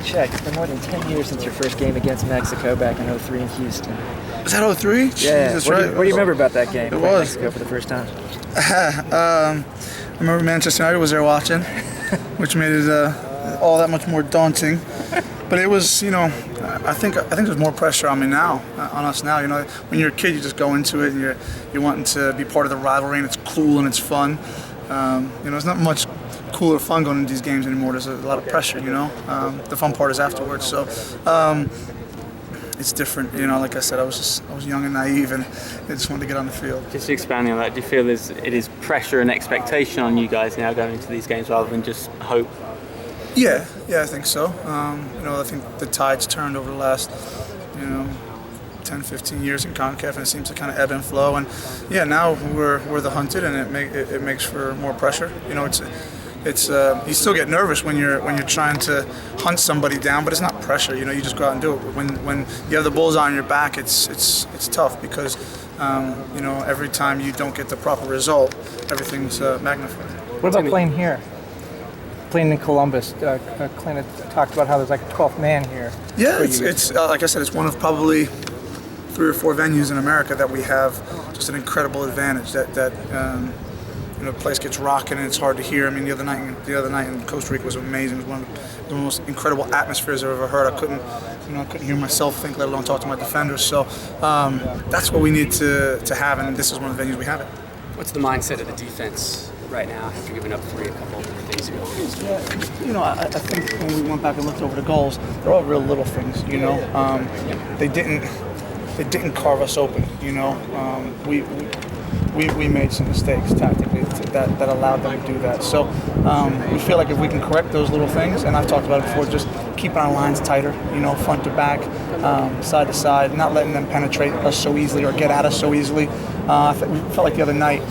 checked, it's been more than 10 years since your first game against Mexico back in '03 in Houston. Was that '03? Yeah. Jesus, What do right. you remember about that game? It was. Mexico for the first time. I remember Manchester United was there watching, which made it all that much more daunting. But it was, I think there's more pressure on me now, on us now. When you're a kid, you just go into it and you're wanting to be part of the rivalry, and it's cool and it's fun. It's not much cool or fun going into these games anymore. There's a lot of pressure, The fun part is afterwards. So it's different. Like I said, I was young and naive, and I just wanted to get on the field. Just expanding on that, do you feel it is pressure and expectation on you guys now going into these games rather than just hope? Yeah, I think so. I think the tide's turned over the last, 10, 15 years in CONCACAF, and it seems to kind of ebb and flow. And yeah, now we're the hunted, and it makes for more pressure. It's you still get nervous when you're trying to hunt somebody down, but it's not pressure. You just go out and do it. When you have the bullseye on your back, it's tough because every time you don't get the proper result, everything's magnified. What about playing here? Playing in Columbus, Clint had talked about how there's like a 12th man here. Yeah, it's like I said, it's one of probably 3 or 4 venues in America that we have just an incredible advantage. That the place gets rocking and it's hard to hear. I mean, the other night in Costa Rica was amazing. It was one of the most incredible atmospheres I've ever heard. I couldn't hear myself think, let alone talk to my defenders. So that's what we need to have, and this is one of the venues we have it. What's the mindset of the defense right now after giving up 3 a couple of days ago? Yeah, I think when we went back and looked over the goals, they're all real little things. They didn't carve us open. We made some mistakes tactically that allowed them to do that. So we feel like if we can correct those little things, and I've talked about it before, just keeping our lines tighter, front to back, side to side, not letting them penetrate us so easily or get at us so easily. We felt like the other night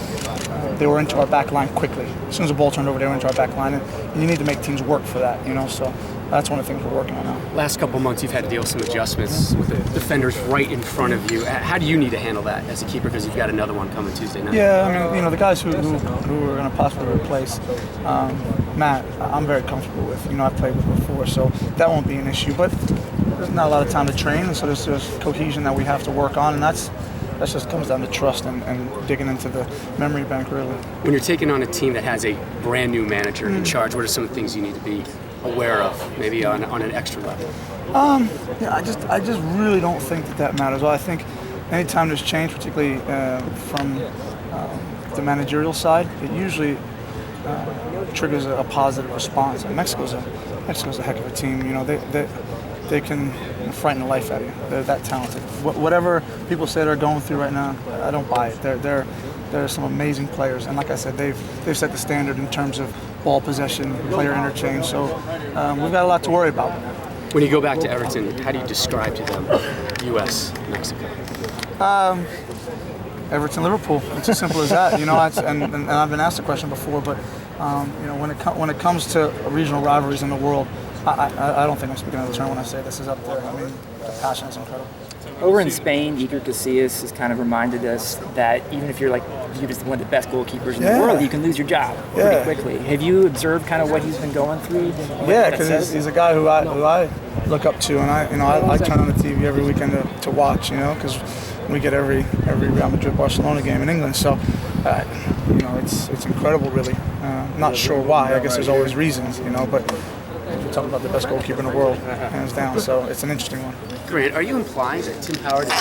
they were into our back line quickly. As soon as the ball turned over, they were into our back line, and you need to make teams work for that, So that's one of the things we're working on now. Last couple of months, you've had to deal with some adjustments with the defenders right in front of you. How do you need to handle that as a keeper, because you've got another one coming Tuesday night? Yeah, I mean, the guys who are going to possibly replace Matt, I'm very comfortable with. I've played with before, so that won't be an issue. But there's not a lot of time to train, and so there's cohesion that we have to work on, and that just comes down to trust and digging into the memory bank, really. When you're taking on a team that has a brand new manager in charge, what are some of the things you need to be aware of, maybe on an extra level? I just really don't think that matters. Well, I think anytime there's change, particularly from the managerial side, it usually triggers a positive response. And Mexico's a heck of a team. They can frighten the life out of you. They're that talented. Whatever people say they're going through right now, I don't buy it. They're some amazing players, and like I said, they've set the standard in terms of ball possession, player interchange. So we've got a lot to worry about. When you go back to Everton, how do you describe to them U.S., Mexico? Everton, Liverpool. It's as simple as that. And I've been asked the question before, but when it comes to regional rivalries in the world, I don't think I'm speaking out of turn when I say this is up there. I mean, the passion is incredible. Over in Spain, Iker Casillas has kind of reminded us that even if you're viewed as one of the best goalkeepers in the world, you can lose your job pretty quickly. Have you observed kind of what he's been going through? Yeah, because he's a guy who I look up to, and I turn on the TV every weekend to watch, because we get every Real Madrid-Barcelona game in England. So, it's incredible, really. Not sure why. I guess there's always reasons, but we're talking about the best goalkeeper in the world, hands down. So it's an interesting one. Grant, are you implying that Tim Howard is